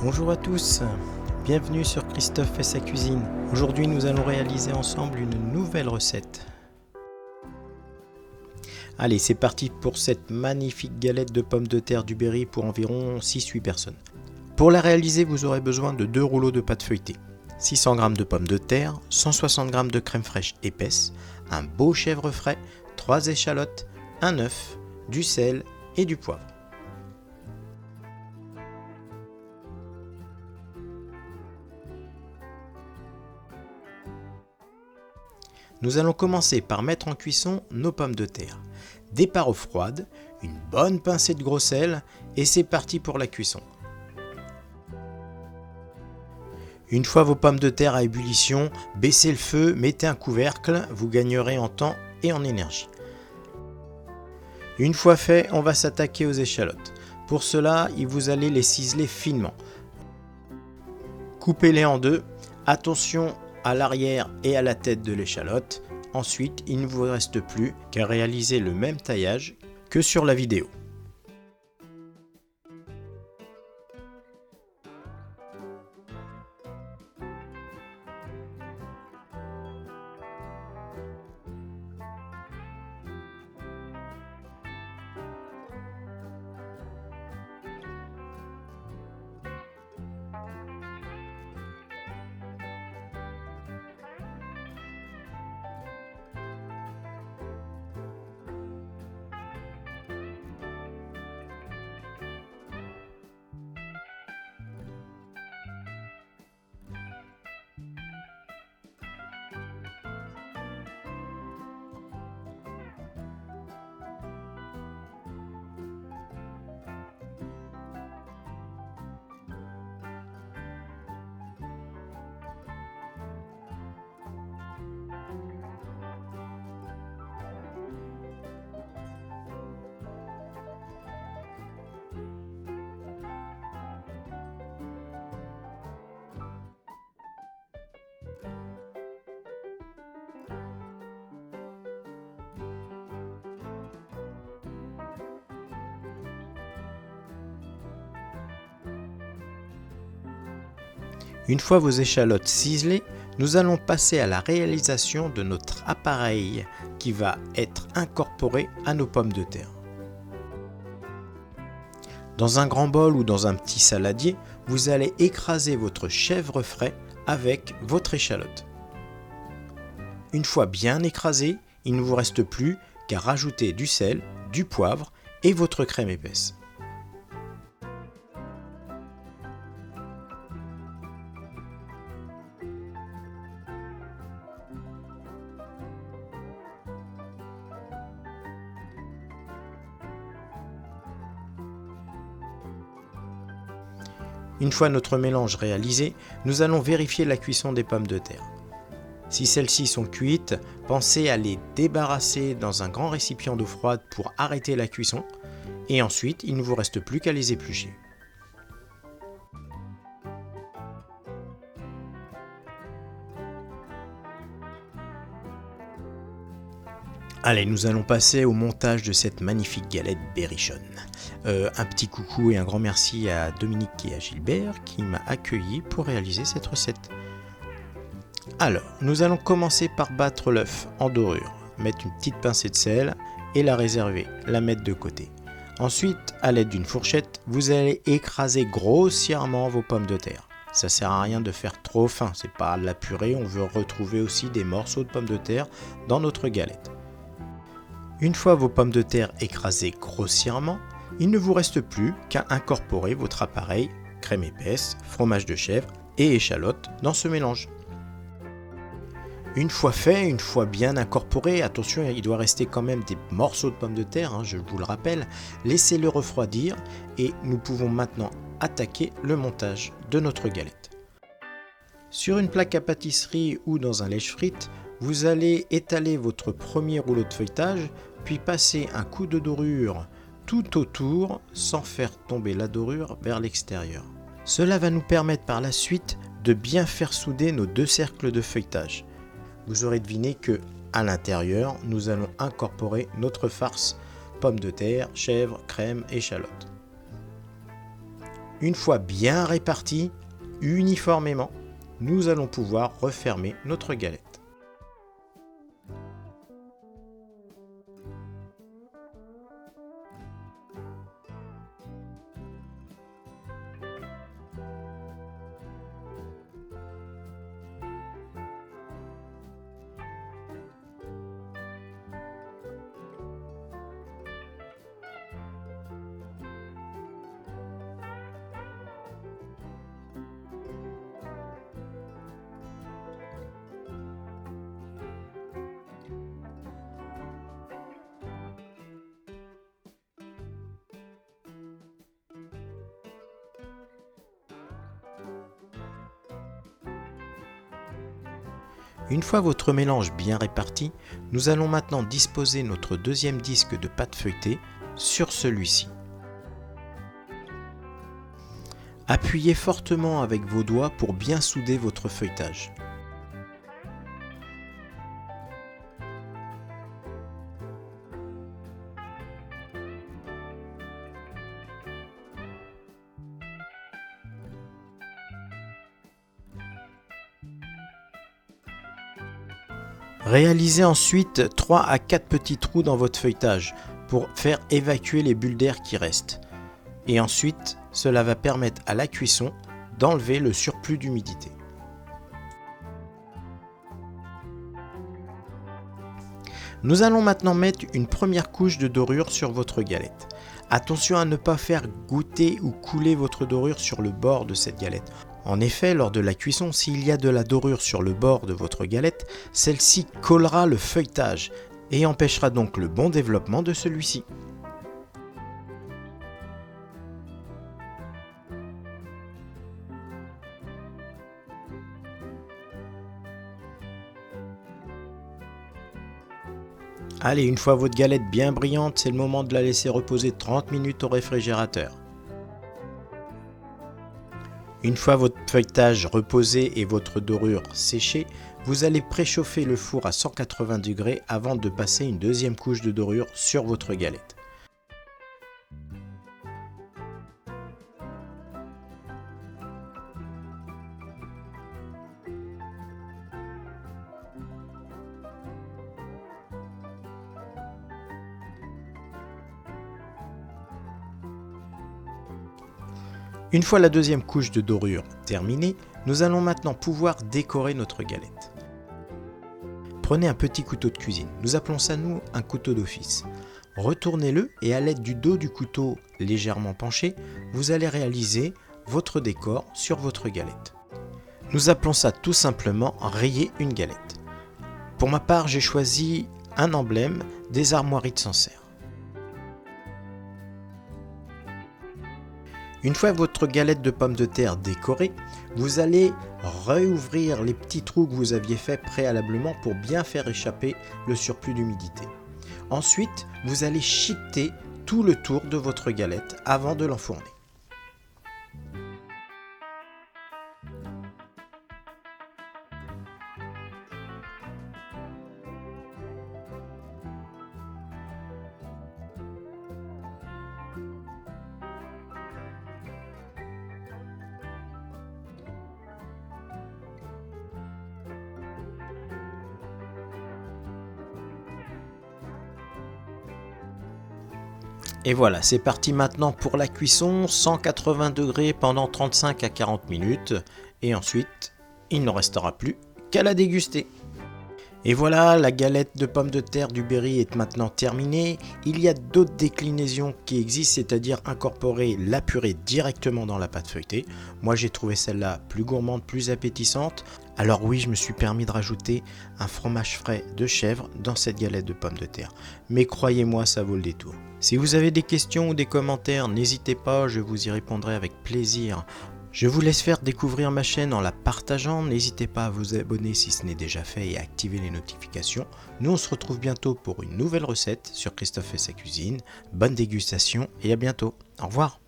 Bonjour à tous, bienvenue sur Christophe et sa cuisine. Aujourd'hui nous allons réaliser ensemble une nouvelle recette. Allez, c'est parti pour cette magnifique galette de pommes de terre du Berry pour environ 6-8 personnes. Pour la réaliser, vous aurez besoin de 2 rouleaux de pâte feuilletée, 600 g de pommes de terre, 160 g de crème fraîche épaisse, un beau chèvre frais, 3 échalotes, un œuf, du sel et du poivre. Nous allons commencer par mettre en cuisson nos pommes de terre. Départ eau froide, une bonne pincée de gros sel et c'est parti pour la cuisson. Une fois vos pommes de terre à ébullition, baissez le feu, mettez un couvercle, vous gagnerez en temps et en énergie. Une fois fait, on va s'attaquer aux échalotes. Pour cela, vous allez les ciseler finement. Coupez-les en deux, attention à l'arrière et à la tête de l'échalote. Ensuite, il ne vous reste plus qu'à réaliser le même taillage que sur la vidéo. Une fois vos échalotes ciselées, nous allons passer à la réalisation de notre appareil qui va être incorporé à nos pommes de terre. Dans un grand bol ou dans un petit saladier, vous allez écraser votre chèvre frais avec votre échalote. Une fois bien écrasé, il ne vous reste plus qu'à rajouter du sel, du poivre et votre crème épaisse. Une fois notre mélange réalisé, nous allons vérifier la cuisson des pommes de terre. Si celles-ci sont cuites, pensez à les débarrasser dans un grand récipient d'eau froide pour arrêter la cuisson et ensuite il ne vous reste plus qu'à les éplucher. Allez, nous allons passer au montage de cette magnifique galette berrichonne. Un petit coucou et un grand merci à Dominique et à Gilbert qui m'a accueilli pour réaliser cette recette. Alors, nous allons commencer par battre l'œuf en dorure, mettre une petite pincée de sel et la réserver, la mettre de côté. Ensuite, à l'aide d'une fourchette, vous allez écraser grossièrement vos pommes de terre. Ça sert à rien de faire trop fin, c'est pas de la purée, on veut retrouver aussi des morceaux de pommes de terre dans notre galette. Une fois vos pommes de terre écrasées grossièrement, il ne vous reste plus qu'à incorporer votre appareil, crème épaisse, fromage de chèvre et échalote dans ce mélange. Une fois fait, une fois bien incorporé, attention, il doit rester quand même des morceaux de pommes de terre, je vous le rappelle, laissez-le refroidir et nous pouvons maintenant attaquer le montage de notre galette. Sur une plaque à pâtisserie ou dans un lèche-frites, vous allez étaler votre premier rouleau de feuilletage, puis passer un coup de dorure tout autour sans faire tomber la dorure vers l'extérieur. Cela va nous permettre par la suite de bien faire souder nos deux cercles de feuilletage. Vous aurez deviné que à l'intérieur, nous allons incorporer notre farce pommes de terre, chèvre, crème, échalote. Une fois bien répartis, uniformément, nous allons pouvoir refermer notre galette. Une fois votre mélange bien réparti, nous allons maintenant disposer notre deuxième disque de pâte feuilletée sur celui-ci. Appuyez fortement avec vos doigts pour bien souder votre feuilletage. Réalisez ensuite 3 à 4 petits trous dans votre feuilletage pour faire évacuer les bulles d'air qui restent. Et ensuite, cela va permettre à la cuisson d'enlever le surplus d'humidité. Nous allons maintenant mettre une première couche de dorure sur votre galette. Attention à ne pas faire goûter ou couler votre dorure sur le bord de cette galette. En effet, lors de la cuisson, s'il y a de la dorure sur le bord de votre galette, celle-ci collera le feuilletage et empêchera donc le bon développement de celui-ci. Allez, une fois votre galette bien brillante, c'est le moment de la laisser reposer 30 minutes au réfrigérateur. Une fois votre feuilletage reposé et votre dorure séchée, vous allez préchauffer le four à 180 degrés avant de passer une deuxième couche de dorure sur votre galette. Une fois la deuxième couche de dorure terminée, nous allons maintenant pouvoir décorer notre galette. Prenez un petit couteau de cuisine, nous appelons ça nous un couteau d'office. Retournez-le et à l'aide du dos du couteau légèrement penché, vous allez réaliser votre décor sur votre galette. Nous appelons ça tout simplement rayer une galette. Pour ma part, j'ai choisi un emblème des armoiries de Sancerre. Une fois votre galette de pommes de terre décorée, vous allez réouvrir les petits trous que vous aviez faits préalablement pour bien faire échapper le surplus d'humidité. Ensuite, vous allez chiqueter tout le tour de votre galette avant de l'enfourner. Et voilà, c'est parti maintenant pour la cuisson, 180 degrés pendant 35 à 40 minutes. Et ensuite, il ne restera plus qu'à la déguster. Et voilà, la galette de pommes de terre du Berry est maintenant terminée. Il y a d'autres déclinaisons qui existent, c'est-à-dire incorporer la purée directement dans la pâte feuilletée. Moi, j'ai trouvé celle-là plus gourmande, plus appétissante. Alors oui, je me suis permis de rajouter un fromage frais de chèvre dans cette galette de pommes de terre. Mais croyez-moi, ça vaut le détour. Si vous avez des questions ou des commentaires, n'hésitez pas, je vous y répondrai avec plaisir. Je vous laisse faire découvrir ma chaîne en la partageant. N'hésitez pas à vous abonner si ce n'est déjà fait et à activer les notifications. Nous, on se retrouve bientôt pour une nouvelle recette sur Christophe et sa cuisine. Bonne dégustation et à bientôt. Au revoir.